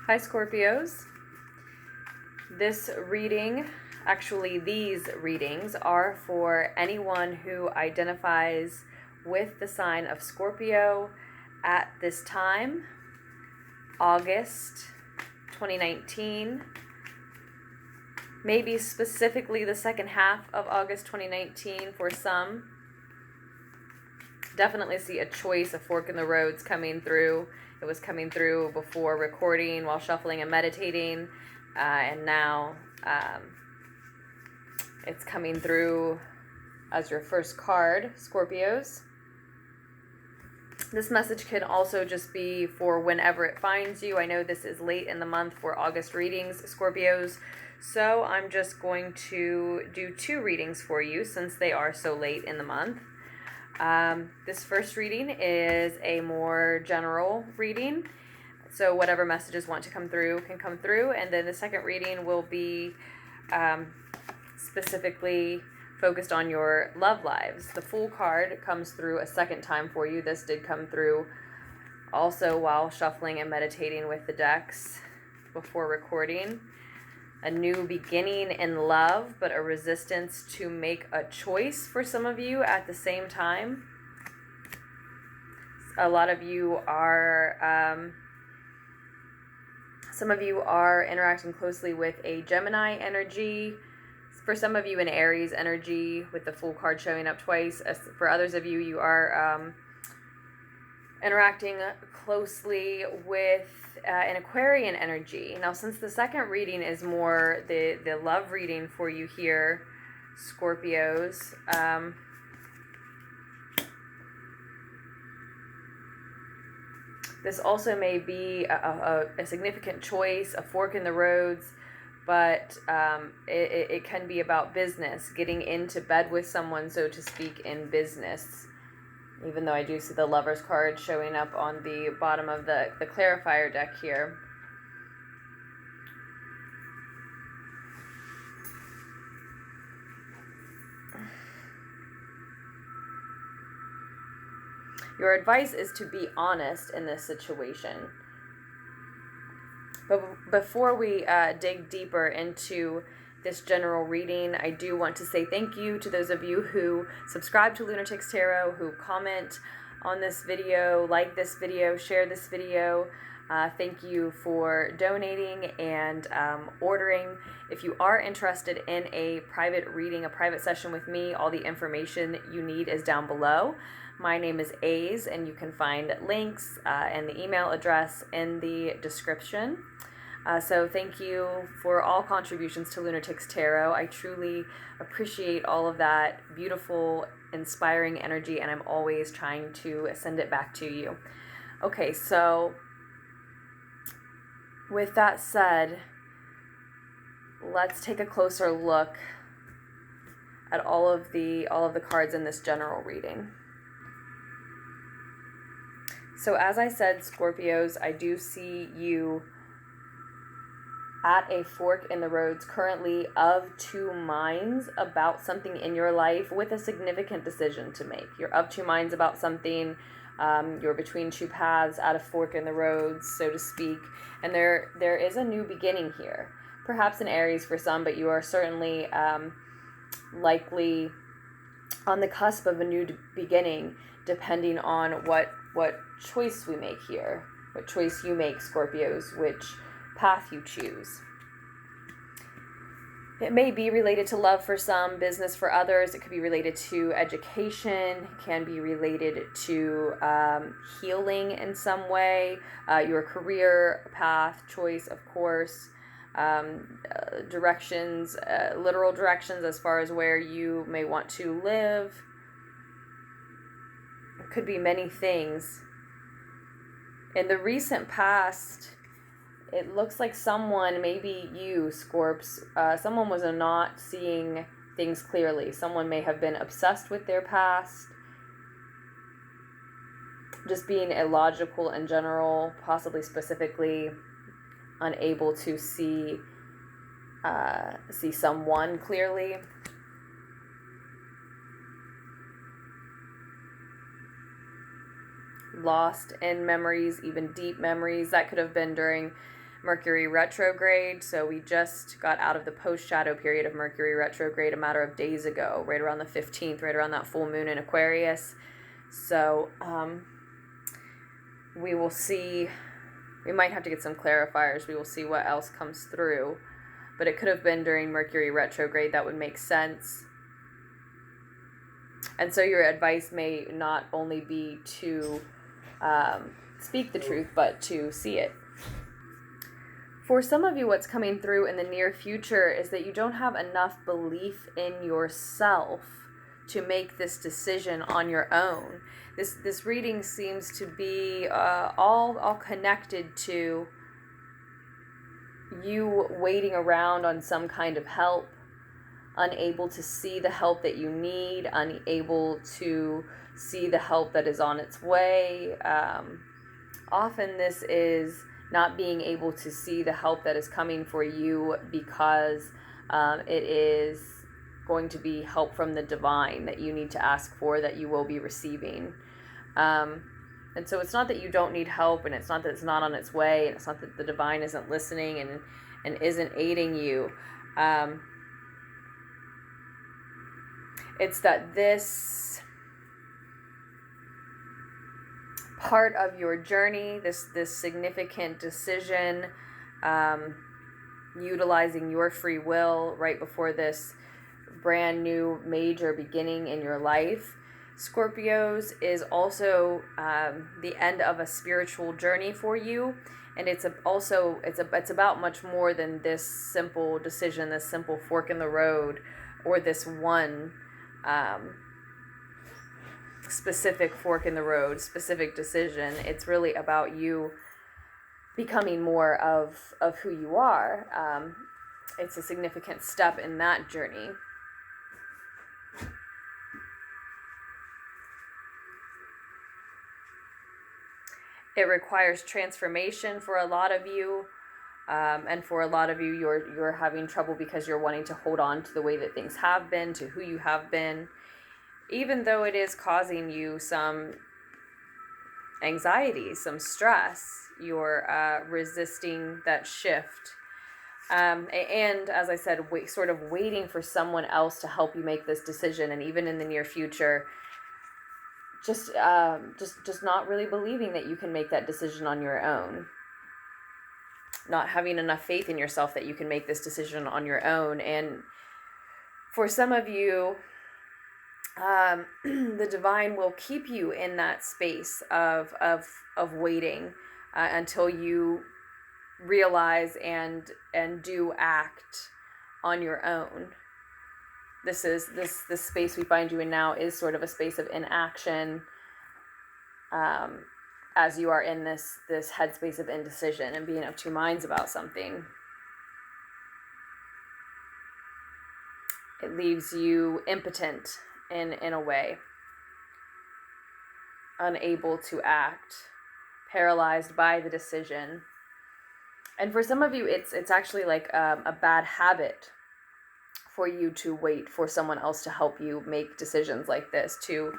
Hi Scorpios. This reading, actually these readings, are for anyone who identifies with the sign of Scorpio at this time, August 2019, maybe specifically the second half of August 2019 for some. Definitely see a choice, a fork in the roads coming through. It was coming through before recording, while shuffling and meditating, and now it's coming through as your first card, Scorpios. This message can also just be for whenever it finds you. I know this is late in the month for August readings, Scorpios, so I'm just going to do 2 readings for you since they are so late in the month. This first reading is a more general reading, so whatever messages want to come through can come through, and then the second reading will be specifically focused on your love lives. The Fool card comes through a second time for you. This did come through also while shuffling and meditating with the decks before recording. A new beginning in love, but a resistance to make a choice for some of you at the same time. A lot of you are, some of you are interacting closely with a Gemini energy. For some of you, an Aries energy with the Fool card showing up twice. For others of you, you are interacting closely with an Aquarian energy. Now, since the second reading is more the love reading for you here, Scorpios, this also may be a significant choice, a fork in the roads, but it can be about business, getting into bed with someone, so to speak, in business. Even though I do see the Lover's card showing up on the bottom of the clarifier deck here. Your advice is to be honest in this situation. But before we dig deeper into this general reading, I do want to say thank you to those of you who subscribe to Lunartics Tarot, who comment on this video, like this video, share this video. Thank you for donating and ordering. If you are interested in a private reading, a private session with me, all the information you need is down below. My name is Aze, and you can find links and the email address in the description. So thank you for all contributions to Lunartics Tarot. I truly appreciate all of that beautiful, inspiring energy, and I'm always trying to send it back to you. Okay, so with that said, let's take a closer look at all of the cards in this general reading. So as I said, Scorpios, I do see you at a fork in the roads currently of 2 minds about something in your life with a significant decision to make. You're of 2 minds about something. You're between 2 paths at a fork in the roads, so to speak. And there is a new beginning here. Perhaps an Aries for some, but you are certainly likely on the cusp of a new beginning, depending on what choice we make here, what choice you make, Scorpios, which path you choose. It may be related to love for some, business for others. It could be related to education, can be related to healing in some way, your career path choice, of course, directions, literal directions as far as where you may want to live. It could be many things. In the recent past, it looks like someone, maybe you, Scorps, someone was not seeing things clearly. Someone may have been obsessed with their past, just being illogical in general, possibly specifically unable to see someone clearly. Lost in memories, even deep memories. That could have been during Mercury retrograde. So we just got out of the post-shadow period of Mercury retrograde a matter of days ago, right around the 15th, right around that full moon in Aquarius. So we will see. We might have to get some clarifiers. We will see what else comes through. But it could have been during Mercury retrograde. That would make sense. And so your advice may not only be to speak the truth, but to see it. For some of you, what's coming through in the near future is that you don't have enough belief in yourself to make this decision on your own. This reading seems to be all connected to you waiting around on some kind of help, unable to see the help that you need, unable to see the help that is on its way. Often this is not being able to see the help that is coming for you because it is going to be help from the divine that you need to ask for, that you will be receiving. And so it's not that you don't need help, and it's not that it's not on its way, and it's not that the divine isn't listening and isn't aiding you. It's that this part of your journey, this significant decision, utilizing your free will right before this brand new major beginning in your life, Scorpios, is also the end of a spiritual journey for you. And it's about much more than this simple decision, this simple fork in the road, or this one specific fork in the road, specific decision. It's really about you becoming more of who you are. It's a significant step in that journey. It requires transformation for a lot of you, and for a lot of you, you're having trouble because you're wanting to hold on to the way that things have been, to who you have been, even though it is causing you some anxiety, some stress. You're resisting that shift, and as I said, sort of waiting for someone else to help you make this decision, and even in the near future, just not really believing that you can make that decision on your own. Not having enough faith in yourself that you can make this decision on your own. And for some of you, the divine will keep you in that space of waiting until you realize and do act on your own. This space we find you in now is sort of a space of inaction, as you are in this headspace of indecision and being of two minds about something. It leaves you impotent in a way, unable to act, paralyzed by the decision. And for some of you, it's actually like a bad habit for you to wait for someone else to help you make decisions like this, to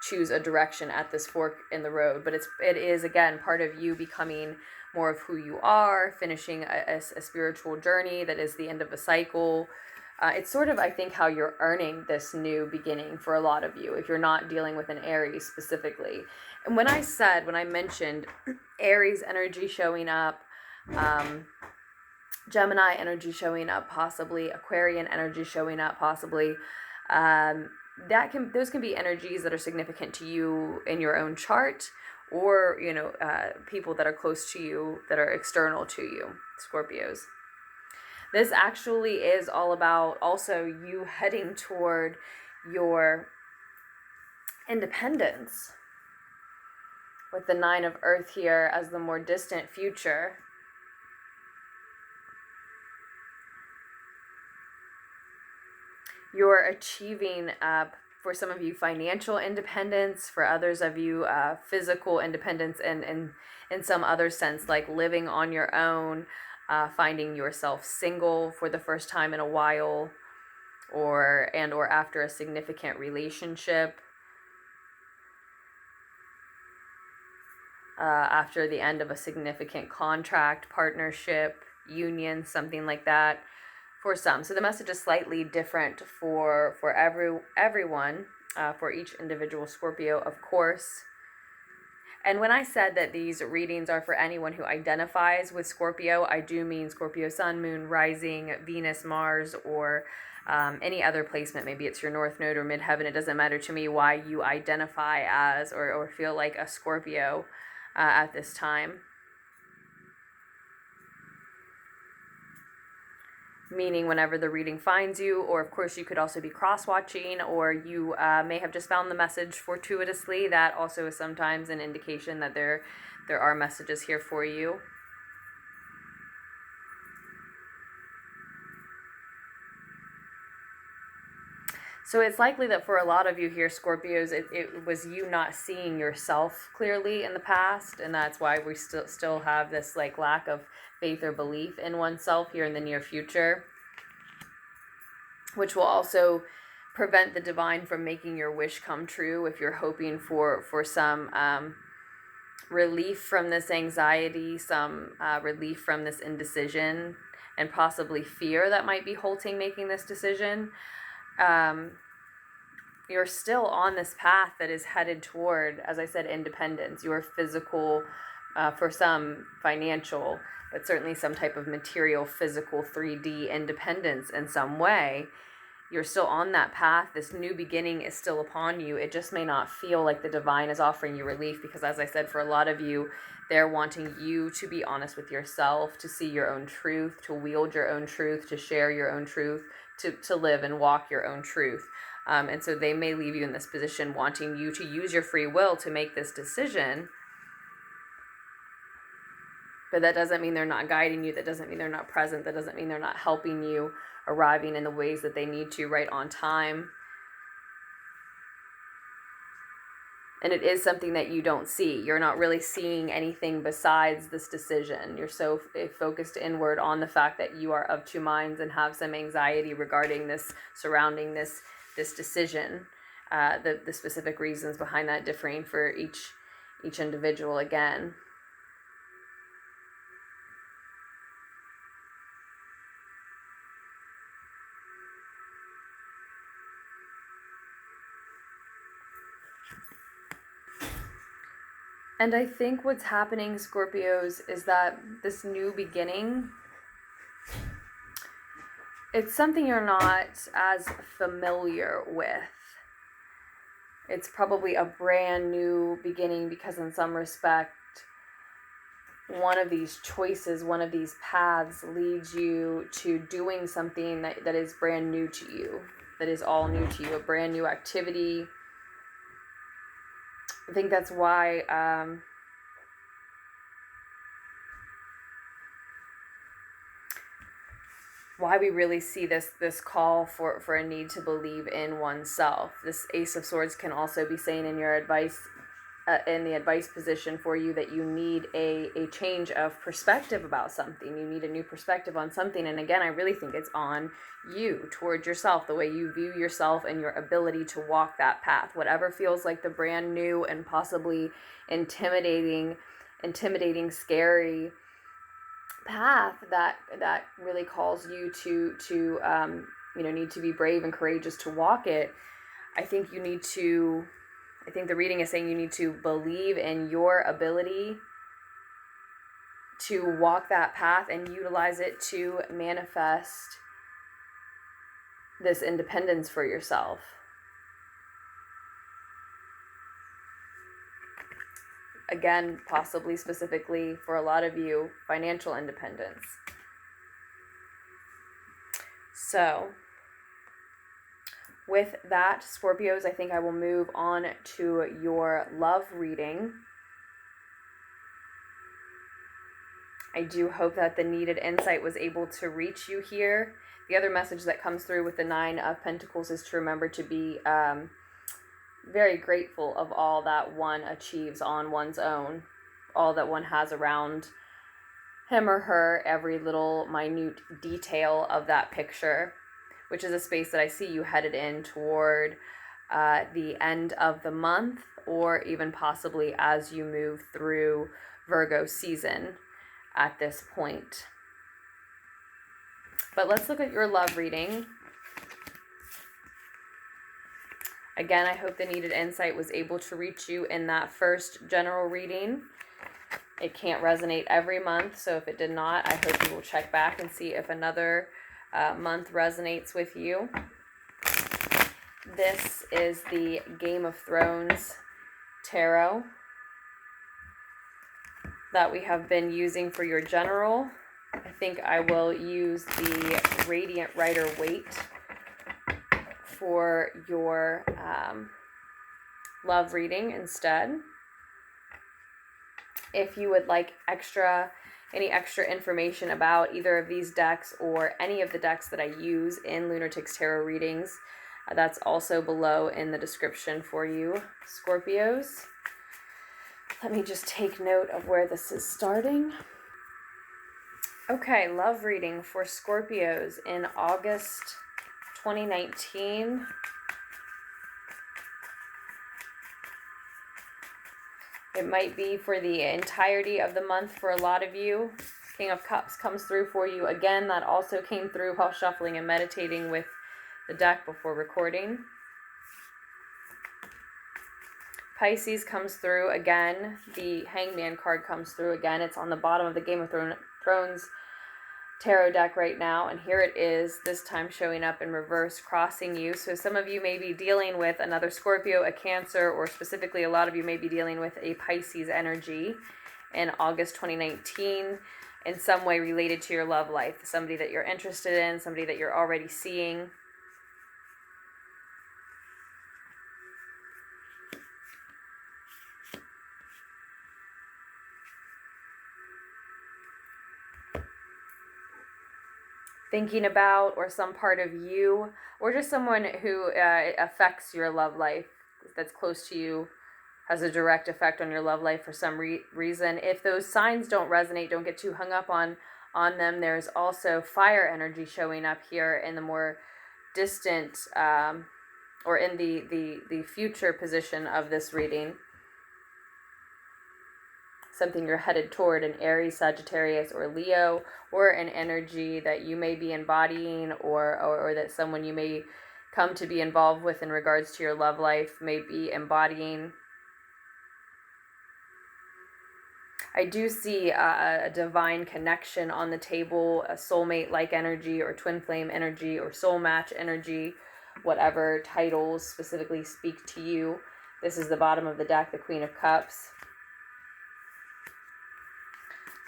choose a direction at this fork in the road. But it is again part of you becoming more of who you are, finishing a spiritual journey that is the end of a cycle. It's sort of, I think, how you're earning this new beginning for a lot of you, if you're not dealing with an Aries specifically. And when I mentioned Aries energy showing up, Gemini energy showing up, possibly Aquarian energy showing up, possibly, those can be energies that are significant to you in your own chart, or people that are close to you, that are external to you, Scorpios. This actually is all about also you heading toward your independence, with the 9 of Earth here as the more distant future. You're achieving, for some of you, financial independence, for others of you, physical independence, and in some other sense, like living on your own, finding yourself single for the first time in a while, or after a significant relationship. after the end of a significant contract, partnership, union, something like that for some. So the message is slightly different for everyone, for each individual Scorpio, of course. And when I said that these readings are for anyone who identifies with Scorpio, I do mean Scorpio Sun, Moon, Rising, Venus, Mars, or any other placement. Maybe it's your North Node or Midheaven. It doesn't matter to me why you identify as or feel like a Scorpio at this time. Meaning whenever the reading finds you, or of course you could also be cross-watching, or you may have just found the message fortuitously. That also is sometimes an indication that there are messages here for you. So it's likely that for a lot of you here, Scorpios, it was you not seeing yourself clearly in the past, and that's why we still have this like lack of faith or belief in oneself here in the near future, which will also prevent the divine from making your wish come true if you're hoping for some relief from this anxiety, some relief from this indecision, and possibly fear that might be halting making this decision. You're still on this path that is headed toward, as I said, independence. Your physical, for some financial, but certainly some type of material, physical, 3D independence in some way. You're still on that path. This new beginning is still upon you. It just may not feel like the divine is offering you relief because, as I said, for a lot of you, they're wanting you to be honest with yourself, to see your own truth, to wield your own truth, to share your own truth, to live and walk your own truth. And so they may leave you in this position wanting you to use your free will to make this decision. But that doesn't mean they're not guiding you. That doesn't mean they're not present. That doesn't mean they're not helping you arriving in the ways that they need to right on time. And it is something that you don't see. You're not really seeing anything besides this decision. You're so focused inward on the fact that you are of two minds and have some anxiety regarding this, surrounding this decision. The specific reasons behind that differing for each individual again. And I think what's happening, Scorpios, is that this new beginning, it's something you're not as familiar with. It's probably a brand new beginning because in some respect, one of these choices, one of these paths leads you to doing something that is brand new to you, that is all new to you, a brand new activity. I think that's why we really see this call for a need to believe in oneself. This Ace of Swords can also be saying in your advice, in the advice position for you, that you need a change of perspective about something. You need a new perspective on something. And again, I really think it's on you, towards yourself, the way you view yourself and your ability to walk that path. Whatever feels like the brand new and possibly intimidating, scary path that really calls you to need to be brave and courageous to walk it. I think the reading is saying you need to believe in your ability to walk that path and utilize it to manifest this independence for yourself. Again, possibly specifically for a lot of you, financial independence. So, with that, Scorpios, I think I will move on to your love reading. I do hope that the needed insight was able to reach you here. The other message that comes through with the Nine of Pentacles is to remember to be very grateful of all that one achieves on one's own, all that one has around him or her, every little minute detail of that picture, which is a space that I see you headed in toward the end of the month, or even possibly as you move through Virgo season at this point. But let's look at your love reading. Again, I hope the needed insight was able to reach you in that first general reading. It can't resonate every month, so if it did not, I hope you will check back and see if another month resonates with you. This is the Game of Thrones tarot that we have been using for your general. I think I will use the Radiant Rider Waite for your love reading instead. If you would like any extra information about either of these decks or any of the decks that I use in Lunartics Tarot readings, that's also below in the description for you, Scorpios. Let me just take note of where this is starting. Okay, love reading for Scorpios in August 2019. It might be for the entirety of the month for a lot of you. King of Cups comes through for you again. That also came through while shuffling and meditating with the deck before recording. Pisces comes through again. The Hangman card comes through again. It's on the bottom of the Game of Thrones tarot deck right now, and here it is, this time showing up in reverse, crossing you. So some of you may be dealing with another Scorpio, a Cancer, or specifically a lot of you may be dealing with a Pisces energy in August 2019 in some way related to your love life. Somebody that you're interested in, somebody that you're already seeing. Thinking about, or some part of you, or just someone who affects your love life, that's close to you, has a direct effect on your love life for some reason. If those signs don't resonate, don't get too hung up on them. There's also fire energy showing up here in the more distant, or in the future position of this reading. Something you're headed toward, an Aries, Sagittarius, or Leo, or an energy that you may be embodying, or that someone you may come to be involved with in regards to your love life may be embodying. I do see a divine connection on the table, a soulmate-like energy, or twin flame energy, or soul match energy, whatever titles specifically speak to you. This is the bottom of the deck, the Queen of Cups.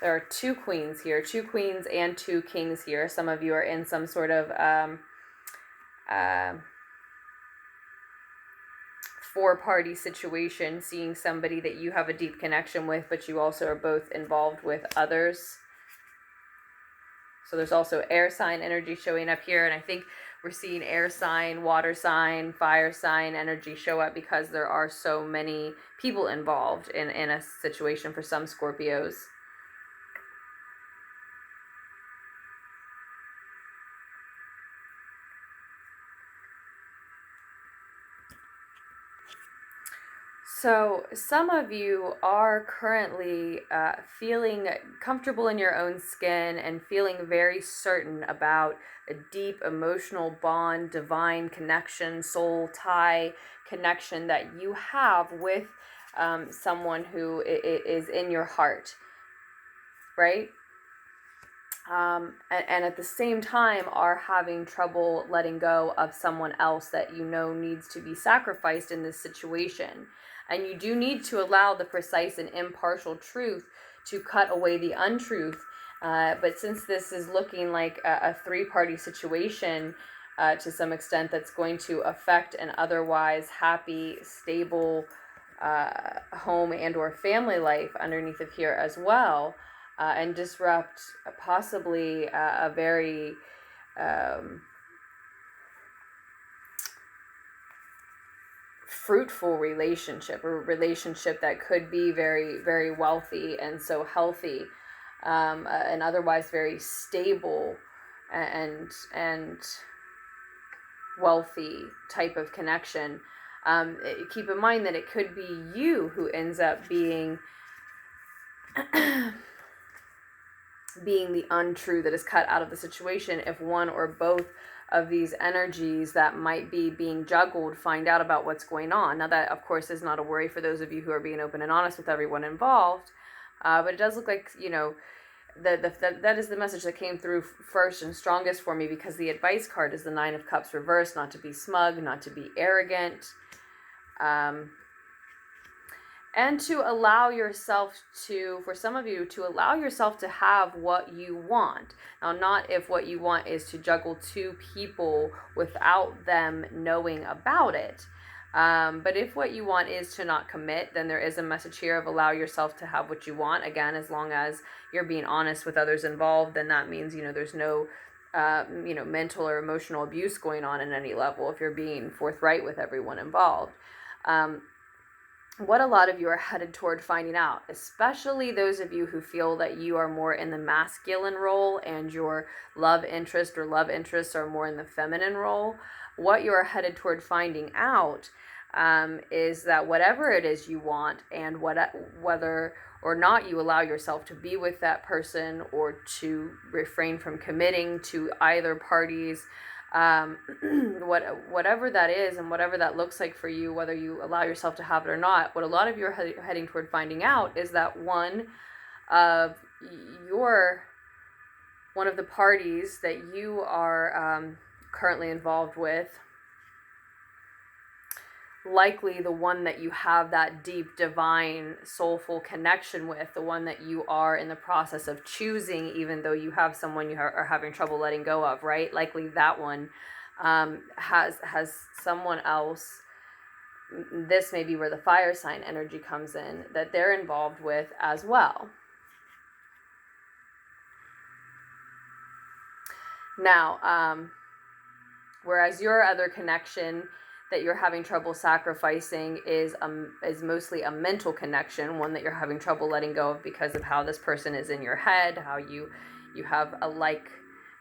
There are two queens here, two queens and two kings here. Some of you are in some sort of four-party situation, seeing somebody that you have a deep connection with, but you also are both involved with others. So there's also air sign energy showing up here, and I think we're seeing air sign, water sign, fire sign energy show up because there are so many people involved in a situation for some Scorpios. So some of you are currently feeling comfortable in your own skin and feeling very certain about a deep emotional bond, divine connection, soul tie connection that you have with someone who is in your heart, right? And at the same time are having trouble letting go of someone else that you know needs to be sacrificed in this situation. And you do need to allow the precise and impartial truth to cut away the untruth. But since this is looking like a three-party situation to some extent, that's going to affect an otherwise happy, stable home and or family life underneath of here as well, and disrupt possibly a very fruitful relationship, a relationship that could be very, very wealthy and so healthy, and otherwise very stable and wealthy type of connection. Keep in mind that it could be you who ends up being being the untrue that is cut out of the situation if one or both of these energies that might be being juggled find out about what's going on. Now, that, of course, is not a worry for those of you who are being open and honest with everyone involved, but it does look like, you know, that is the message that came through first and strongest for me, because the advice card is the Nine of Cups reversed, not to be smug, not to be arrogant, and to allow yourself to, for some of you, to allow yourself to have what you want. Now, not if what you want is to juggle two people without them knowing about it. But if what you want is to not commit, then there is a message here of allow yourself to have what you want. Again, as long as you're being honest with others involved, then that means, you know, there's no, you know, mental or emotional abuse going on in any level if you're being forthright with everyone involved. What a lot of you are headed toward finding out, especially those of you who feel that you are more in the masculine role and your love interest or love interests are more in the feminine role, what you are headed toward finding out is that whatever it is you want, and whether or not you allow yourself to be with that person or to refrain from committing to either parties, whatever that is and whatever that looks like for you, whether you allow yourself to have it or not, what a lot of you are heading toward finding out is that one of the parties that you are currently involved with, likely the one that you have that deep, divine, soulful connection with, the one that you are in the process of choosing, even though you have someone you are having trouble letting go of, right? Likely that one has someone else. This may be where the fire sign energy comes in, that they're involved with as well. Now, whereas your other connection that you're having trouble sacrificing is mostly a mental connection, one that you're having trouble letting go of because of how this person is in your head, how you have a like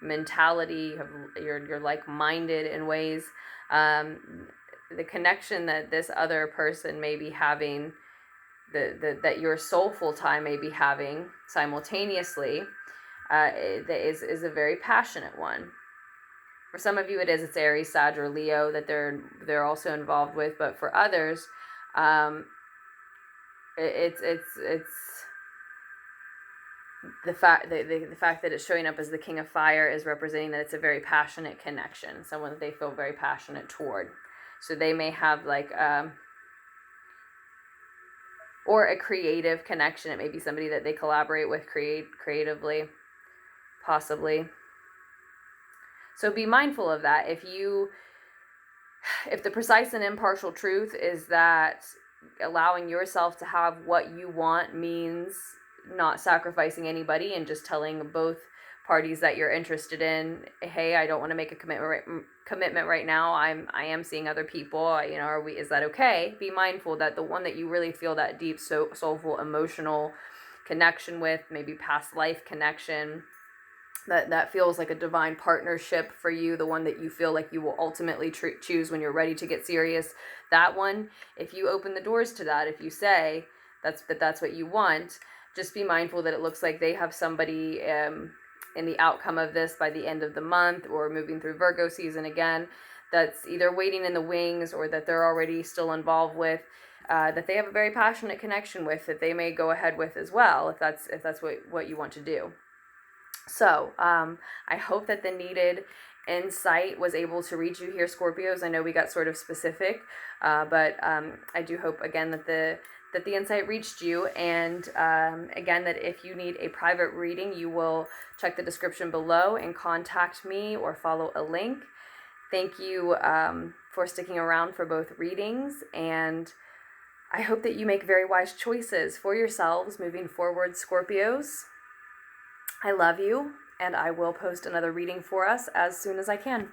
mentality, you're like-minded in ways. The connection that this other person may be having, that your soulful tie may be having simultaneously, is a very passionate one. For some of you, it's Aries, Sag, or Leo that they're also involved with. But for others, it's the fact that it's showing up as the King of Fire is representing that it's a very passionate connection, someone that they feel very passionate toward. So they may have like or a creative connection. It may be somebody that they collaborate with creatively, possibly. So be mindful of that. If the precise and impartial truth is that allowing yourself to have what you want means not sacrificing anybody and just telling both parties that you're interested in, hey, I don't want to make a commitment right now. I am seeing other people. Is that okay? Be mindful that the one that you really feel that deep, soulful, emotional connection with, maybe past life connection, that feels like a divine partnership for you, the one that you feel like you will ultimately choose when you're ready to get serious, that one, if you open the doors to that, if you say that's what you want, just be mindful that it looks like they have somebody in the outcome of this by the end of the month, or moving through Virgo season again, that's either waiting in the wings or that they're already still involved with, that they have a very passionate connection with, that they may go ahead with as well, if that's what you want to do. So, I hope that the needed insight was able to reach you here, Scorpios. I know we got sort of specific, but I do hope, again, that the insight reached you. And again, that if you need a private reading, you will check the description below and contact me or follow a link. Thank you for sticking around for both readings, and I hope that you make very wise choices for yourselves moving forward, Scorpios. I love you, and I will post another reading for us as soon as I can.